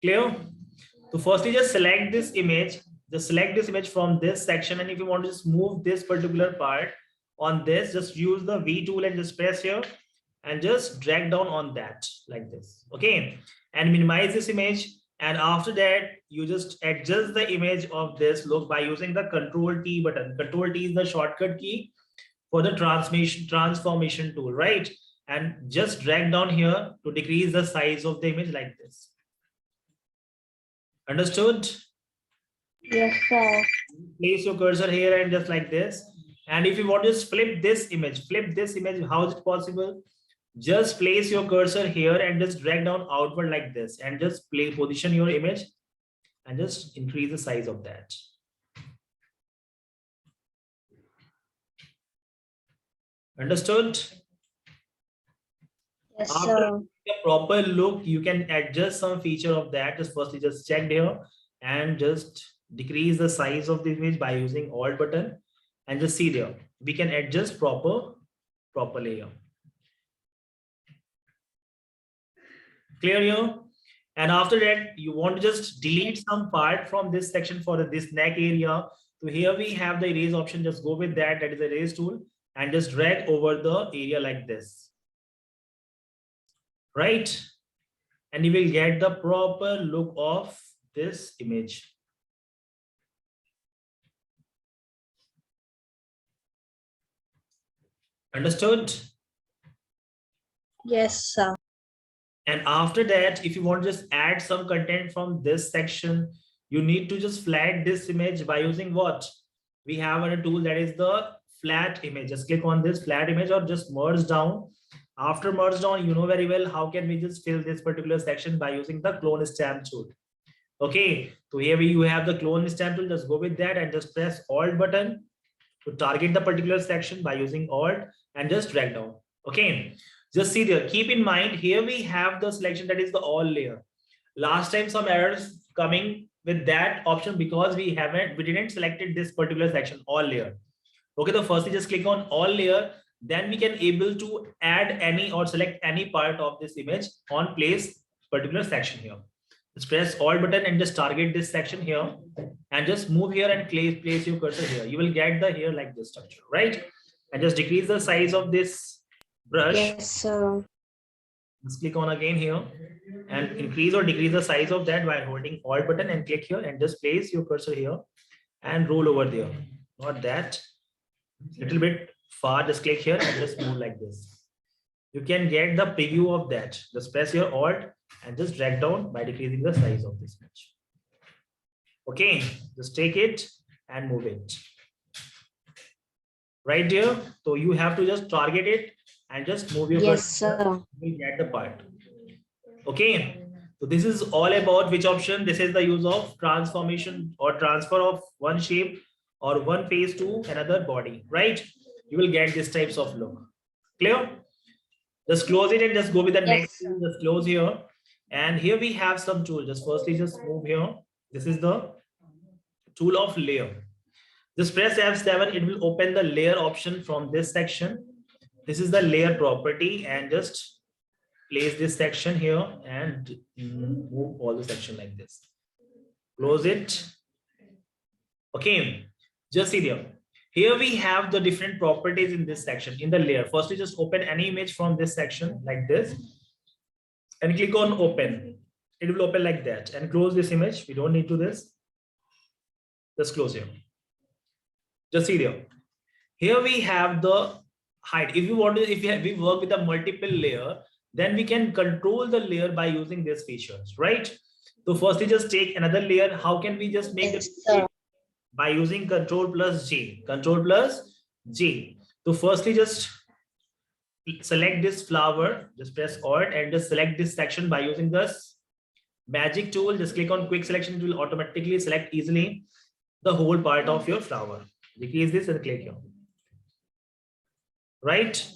Clear? So firstly, just select this image. Just select this image from this section, and if you want to just move this particular part on this, just use the V tool and just press here and just drag down on that like this. Okay, and minimize this image. And after that, you just adjust the image of this look by using the Control T button. Control T is the shortcut key for the transformation tool, right? And just drag down here to decrease the size of the image like this. Understood? Yes, sir. Place your cursor here and just like this. And if you want to just flip this image, how is it possible? Just place your cursor here and just drag down outward like this and just position your image and just increase the size of that. Understood? Yes, After sir. the proper look, you can adjust some feature of that. Just firstly, just check here and just decrease the size of the image by using Alt button and just see there. We can adjust proper layer. Clear here? And after that, you want to just delete some part from this section for this neck area. So here we have the erase option. Just go with that. That is the erase tool and just drag over the area like this. Right? And you will get the proper look of this image. Understood? Yes, sir. And after that, if you want to just add some content from this section, you need to just flat this image by using what? We have a tool that is the flat image. Just click on this flat image or just merge down. After merge down, you know very well how can we just fill this particular section by using the clone stamp tool. Okay, so here you have the clone stamp tool. Just go with that and just press Alt button to target the particular section by using Alt and just drag down. Okay, just see there. Keep in mind here we have the selection that is the all layer. Last time some errors coming with that option because we didn't selected this particular section all layer. Okay, the first is just click on all layer. Then we can able to add any or select any part of this image on place particular section here. Just press Alt button and just target this section here and just move here and place your cursor here. You will get the here like this structure, right? And just decrease the size of this brush. Yes, sir. Just click on again here and increase or decrease the size of that by holding Alt button and click here and just place your cursor here and roll over there. Not that, little bit far, just click here and just move like this. You can get the preview of that. Just press your Alt and just drag down by decreasing the size of this image. Okay, just take it and move it. Right there. So you have to just target it and just move your Yes, sir. You get the part. Okay. So this is all about which option. This is the use of transformation or transfer of one shape or one face to another body, right? You will get this types of look. Clear? Just close it and just go with the next tool. Just close here. And here we have some tool. Just firstly, just move here. This is the tool of layer. Just press F7. It will open the layer option from this section. This is the layer property and just place this section here and move all the section like this. Close it. Okay. Just see there. Here we have the different properties in this section in the layer. Firstly, just open any image from this section like this and click on open. It will open like that and close this image. We don't need to this. Just close here. Just see there. Here we have the height. If you want to, we work with a multiple layer, then we can control the layer by using these features, right? So firstly, just take another layer. How can we just make it? By using Control plus J. Control plus J. So firstly, just select this flower. Just press Alt and just select this section by using this magic tool. Just click on quick selection. It will automatically select easily the whole part of your flower. Decrease this and click here. Right?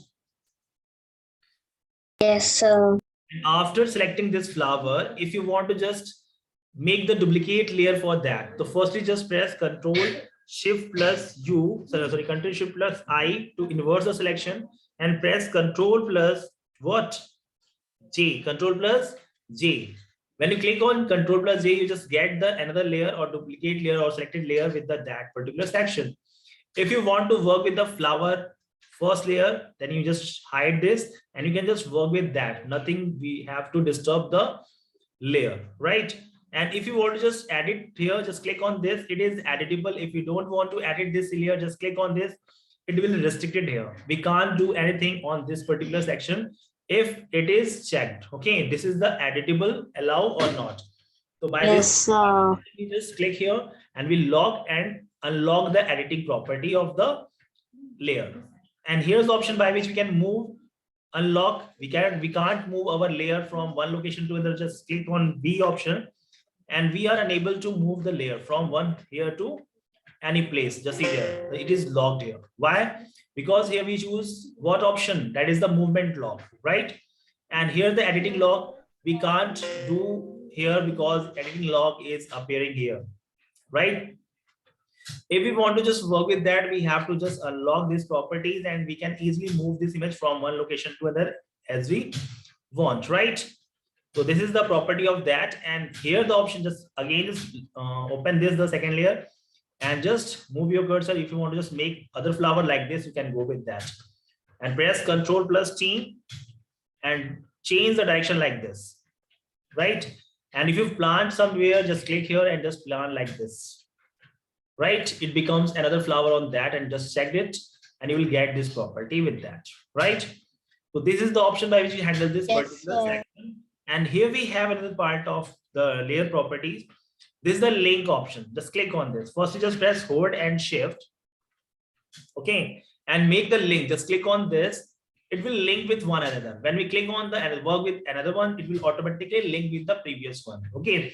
Yes, sir. And after selecting this flower, if you want to just make the duplicate layer for that, so firstly just press Control Shift plus U, Control Shift plus I to inverse the selection and press Control plus what? J. Control plus J. When you click on Control plus J, you just get the another layer or duplicate layer or selected layer with that particular section. If you want to work with the flower first layer, then you just hide this and you can just work with that. Nothing we have to disturb the layer, right? And if you want to just edit here, just click on this. It is editable. If you don't want to edit this layer, just click on this. It will be restricted here. We can't do anything on this particular section if it is checked. Okay, this is the editable, allow or not. So by Yes, this, sir. we just click here and we lock and unlock the editing property of the layer. And here's the option by which we can move, unlock. We can't move our layer from one location to another. Just click on B option and we are unable to move the layer from one here to any place. Just see there, it is locked here. Why? Because here we choose what option? That is the movement lock, right? And here the editing lock we can't do here because editing lock is appearing here, right? If we want to just work with that, we have to just unlock these properties and we can easily move this image from one location to another as we want, right? So this is the property of that. And here the option, just again, just open this, the second layer, and just move your cursor. If you want to just make other flower like this, you can go with that. And press Control plus T and change the direction like this, right? And if you plant somewhere, just click here and just plant like this, right? It becomes another flower on that, and just check it and you will get this property with that, right? So this is the option by which we handle this particular section. And here we have another part of the layer properties. This is the link option. Just click on this. First, you just press hold and shift. Okay. And make the link. Just click on this. It will link with one another. When we click on the and work with another one, it will automatically link with the previous one. Okay.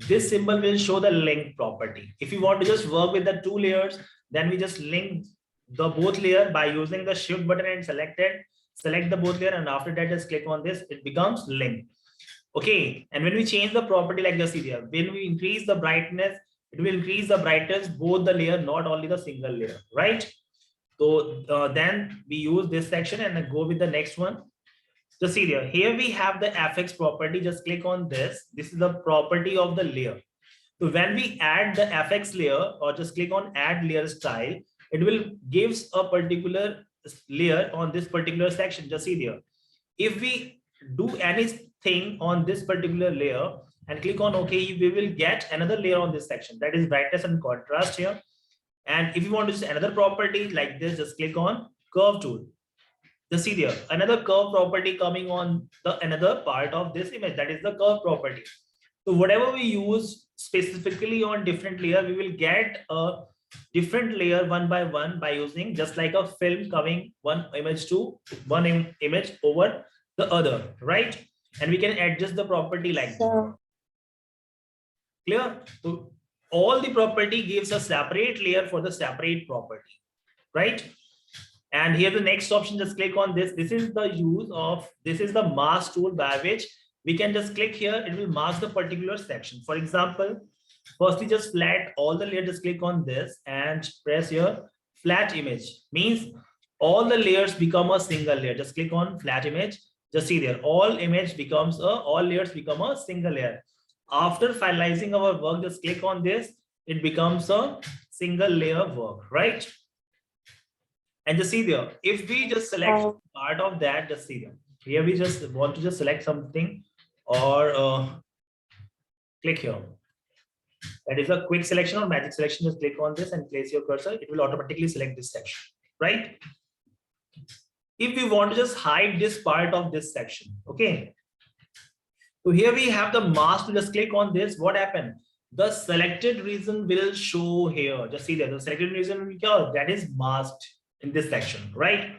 This symbol will show the link property. If you want to just work with the two layers, then we just link the both layer by using the shift button and select the both layer. And after that, just click on this. It becomes link. Okay, and when we change the property like this here, when we increase the brightness, it will increase the brightness both the layer, not only the single layer, right? So then we use this section and then go with the next one. Just see there. Here we have the FX property. Just click on this. This is the property of the layer. So when we add the FX layer or just click on add layer style, it will gives a particular layer on this particular section. Just see there. If we do anything on this particular layer and click on OK, we will get another layer on this section. That is brightness and contrast here. And if you want to use another property like this, just click on curve tool. Just see there, another curve property coming on the another part of this image. That is the curve property. So whatever we use specifically on different layer, we will get a different layer one by one by using just like a film coming one image to one image over the other, right? And we can adjust the property like that. Clear? So all the property gives a separate layer for the separate property, right? And here the next option, just click on this. This is the use of, this is the mask tool by which we can just click here. It will mask the particular section. For example, firstly, just flat all the layer, just click on this and press your flat image. Means all the layers become a single layer. Just click on flat image. Just see there, all layers become a single layer. After finalizing our work, just click on this. It becomes a single layer work, right? And just see there, if we just select part of that, just see there. Here we just want to just select something or click here. That is a quick selection or magic selection. Just click on this and place your cursor. It will automatically select this section, right? If we want to just hide this part of this section, okay. So here we have the mask. To just click on this. What happened? The selected region will show here. Just see there. The selected region that is masked in this section, right?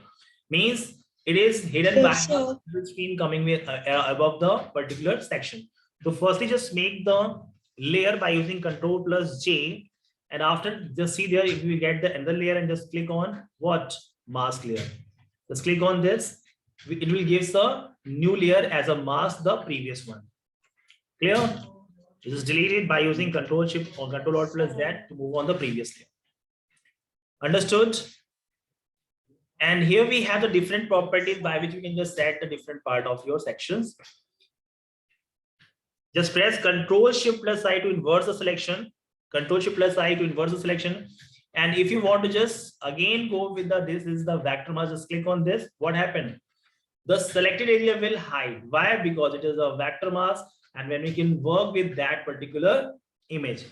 Means it is hidden by the screen coming with above the particular section. So firstly, just make the layer by using Control plus J, and after just see there, if you get the another layer and just click on what mask layer. Just click on this. It will give the new layer as a mask the previous one. Clear? Just delete it by using Control Shift or Control Alt plus Z to move on the previous layer. Understood? And here we have the different properties by which you can just set the different part of your sections. Just press Control Shift plus I to invert the selection. Control Shift plus I to invert the selection. And if you want to just again go with the, this is the vector mask, just click on this. What happened? The selected area will hide. Why? Because it is a vector mask, and when we can work with that particular image.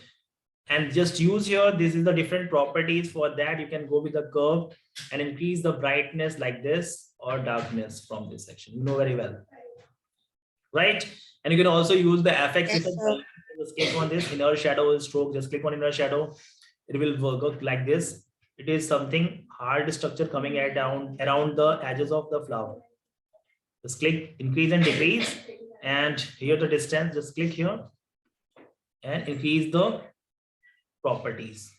And just use here, this is the different properties. For that, you can go with the curve and increase the brightness like this, or darkness from this section. You know very well, right? And you can also use the FX Yes, effect. sir. Just click on this inner shadow stroke. Just click on inner shadow. It will work like this. It is something hard structure coming at down around the edges of the flower. Just click increase and decrease, and here the distance. Just click here and increase the properties.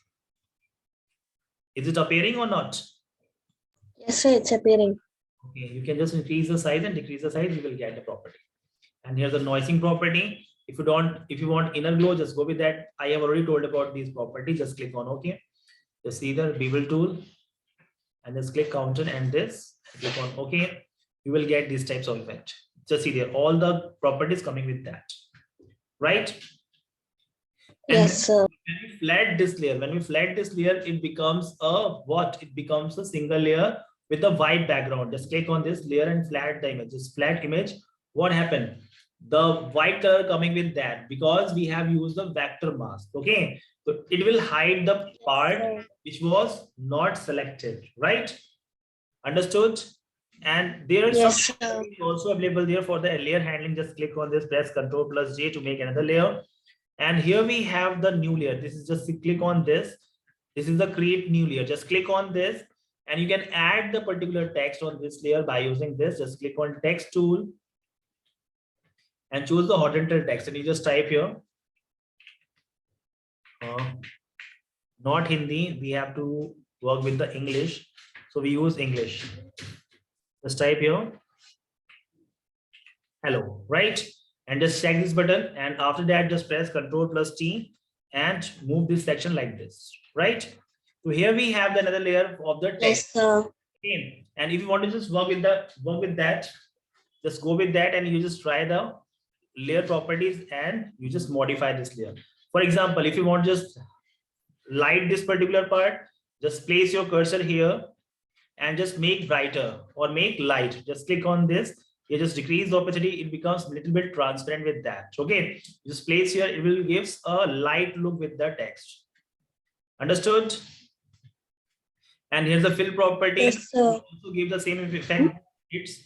Is it appearing or not? Yes, sir, it's appearing. Okay, you can just increase the size and decrease the size, you will get the property. And here's the noising property. If you want inner glow, just go with that. I have already told about these properties. Just click on OK. Just see the bevel tool and just click counter and this. Click on OK. You will get these types of effect. Just see there, all the properties coming with that, right? And Yes, sir. when we flat this layer, it becomes a what? It becomes a single layer with a white background. Just click on this layer and flat the image. Just flat image. What happened? The white color coming with that, because we have used the vector mask. Okay, so it will hide the part which was not selected, right? Understood? And there are Yes, some also available there for the layer handling. Just click on this, press Ctrl plus J to make another layer. And here we have the new layer. This is just click on this. This is the create new layer. Just click on this and you can add the particular text on this layer by using this. Just click on text tool and choose the horizontal text, and you just type here. Not Hindi, we have to work with the English. So we use English. Just type here, hello, right? And just check this button. And after that, just press Ctrl plus T and move this section like this, right? So here we have another layer of the text. Yes, sir. Okay. And if you want to just work with that, just go with that and you just try the layer properties and you just modify this layer. For example, if you want to just light this particular part, just place your cursor here and just make brighter or make light. Just click on this. You just decrease the opacity, it becomes a little bit transparent with that. Okay, just place here, it will give a light look with the text. Understood? And here's the fill property. Yes, sir. Also give the same effect. It's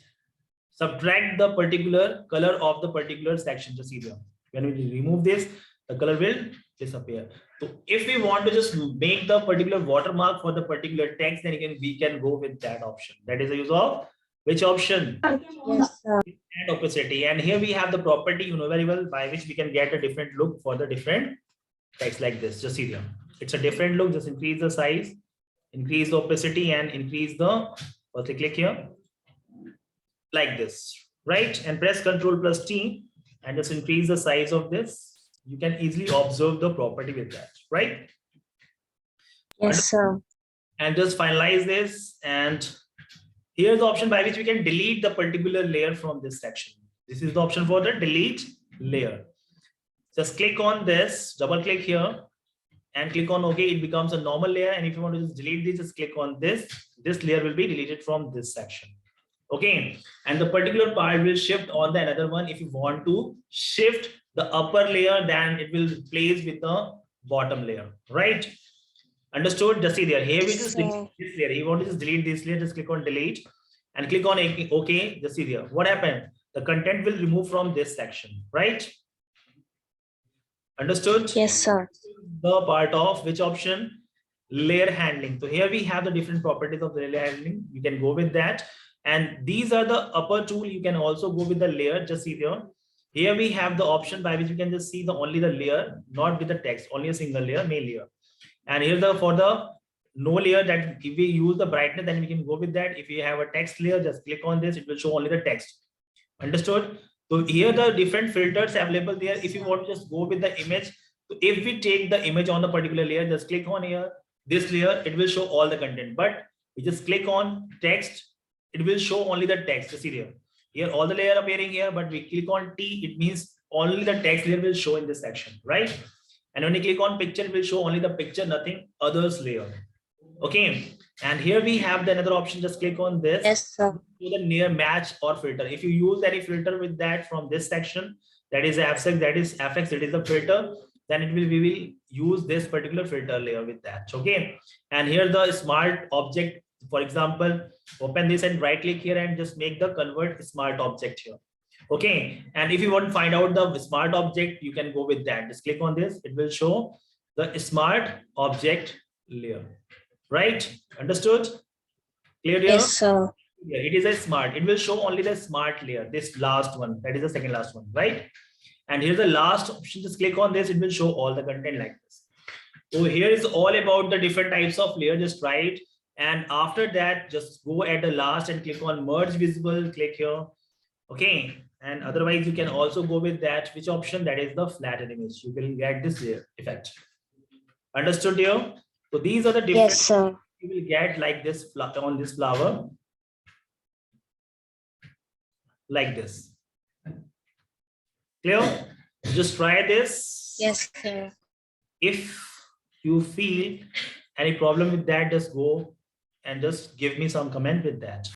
subtract the particular color of the particular section. Just see here. When we remove this, the color will disappear. So if we want to just make the particular watermark for the particular text, then we can go with that option. That is the use of which option? Yes, sir. And opacity. And here we have the property, you know very well, by which we can get a different look for the different text like this. Just see here. It's a different look. Just increase the size, increase the opacity, and increase the, firstly click here like this, right? And press Ctrl plus T and just increase the size of this. You can easily observe the property with that, right? Yes, sir. And just finalize this. And here's the option by which we can delete the particular layer from this section. This is the option for the delete layer. Just click on this, double click here and click on OK. It becomes a normal layer. And if you want to just delete this, just click on this. This layer will be deleted from this section. Okay. And the particular part will shift on the another one. If you want to shift the upper layer, then it will place with the bottom layer, right? Understood? Just see there. Here we just delete this layer. You want to just delete this layer, just click on delete and click on OK. Just see there. What happened? The content will remove from this section, right? Understood? Yes, sir. The part of which option? Layer handling. So here we have the different properties of the layer handling. You can go with that. And these are the upper tool. You can also go with the layer. Just see there. Here we have the option by which you can just see only the layer, not with the text, only a single layer, main layer. And here's for the no layer, that if we use the brightness, then we can go with that. If you have a text layer, just click on this, it will show only the text. Understood? So here the different filters available there. If you want to just go with the image, so if we take the image on the particular layer, just click on here, this layer, it will show all the content. But we just click on text, it will show only the text. Just see there. Here all the layer appearing here, but we click on T, it means only the text layer will show in this section, right? And when you click on picture, it will show only the picture, nothing others layer. Okay. And here we have the another option. Just click on this. Yes, sir. To the near match or filter. If you use any filter with that from this section, that is FX, that is the filter, then we will use this particular filter layer with that. Okay. And here the smart object, for example, open this and right click here and just make the convert smart object here. Okay. And if you want to find out the smart object, you can go with that. Just click on this. It will show the smart object layer. Right? Understood? Clear here? Yes, sir. Yeah, it is a smart. It will show only the smart layer. This last one. That is the second last one, right? And here's the last option. Just click on this. It will show all the content like this. So here is all about the different types of layer. Just try it. And after that, just go at the last and click on merge visible. Click here. Okay. And otherwise, you can also go with that. Which option? That is the flatten image. You will get this layer effect. Understood here? So these are the different. Yes, sir. You will get like this on this flower. Like this. Clear? Just try this. Yes, sir. If you feel any problem with that, just go and just give me some comment with that.